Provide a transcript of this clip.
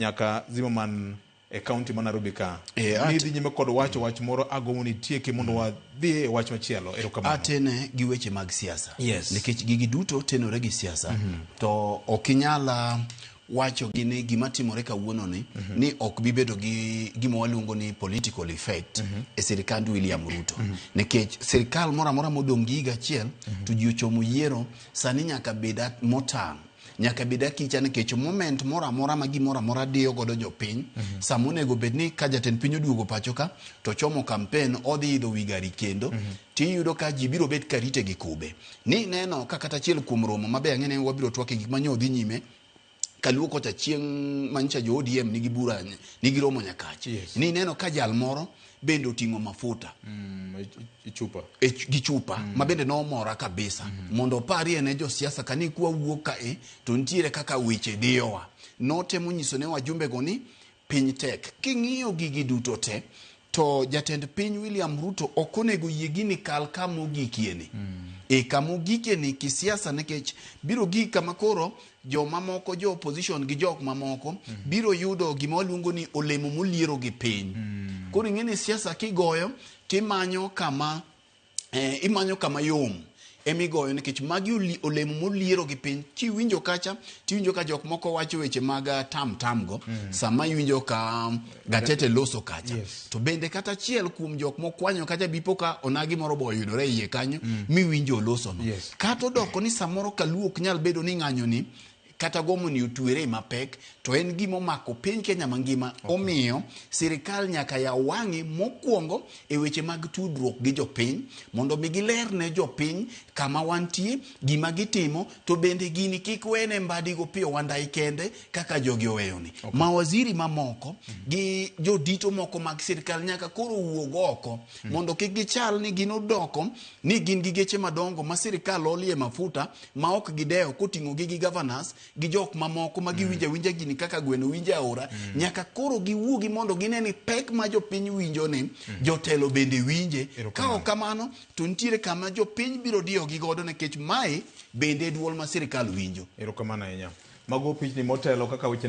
nyaka Zimmerman e county ma Nairobi ka. Nidhi nyime kod wach moro agomo ni tieke mondo wadhi e wach machielo. Erokamano. Atene gi weche mag siasa. Nikech gigi duto tenore gi siasa. To okinyala wacho gini gima timore kawuono ni ok bibedo gi gima waluongo ni political effect e sirikand William Ruto. Nikech sirikal mora modong' gi higa achiel to ji ochomo yiero, sani nyaka beda motang'. Nyaka beda kicha nikech moment mora ma gimora diyo godo jopiny. Samonego bedni ka jatend piny oduogo pacho ka to chomo campaign odhi idho wi gari kendo. Tiyudo ka ji biro bet karite gi kube. Ni neno ka kata achiel kuom romo mabe ang'ene wabiro twake gik manyo dhi nyime. Kaluo kocha chieng' mancha jo ODM nigi bura nigi romo nyakachi. Ni neno ka jal moro bende oting'o mafuta gi chupa ma bende no mora kabisa mondo pari ne jo siasa kani kwa wuok ka to ntiere kaka weche diyowa. Notemo nyiso ne wajumbe go ni piny tek. King'iyo gigi duto te to jatend piny William Ruto okonego yie gini kal kamo gikieni. Kamo gikieni kisiasa nikech biro gika makoro jo mamoko jo opposition gi jok mamoko biro yudo gima waluongo ni olemo moliero gi piny. Koro ing'eni siasa kigoyo timanyo kama yom emigoyo nikech magi olemo moliero gi piny. Tiwinjo kacha tiwinjo ka jok moko wacho weche mag tam go sama iwinjo ka Gatete loso kacha. To bende kata chiel kuom jok mokwanyo kacha bipo ka onagi moro bo yudore iye kanyo miwinjo loso no. Kata odoko ni samoro Kaluo ok nyal bedo ni ng'anyo ni kata gomo ni utwere mapek to en gima omako piny Kenya mangima. Omiyo sirikal nyaka ya wang'i mokwongo e weche mag tudruok gi jopiny mondo giler ne jopiny kama wantie gima gitimo to bende gini kik wene mbadigo piyo wandai kende kaka jogi oweyoni. Mawaziri mamoko gi jodito moko mag sirikal nyaka koro wuog oko mondo kik gichal ni gin odoko ni gin gi geche madongo ma sirikal olie mafuta ma ok gidewo koting'o gi governors gi jok mamoko ma giwinja gini kaka gweno winja aora. Nyaka koro giwuogi mondo gine ni pek ma jopiny winjo ni jotelo bende winje. Ka ok kamano to ntiere kama jopiny biro diyo gi godo nikech mae bende duol ma sirikal winjo. Erokamano ahinya. Mago pichni motelo kaka weche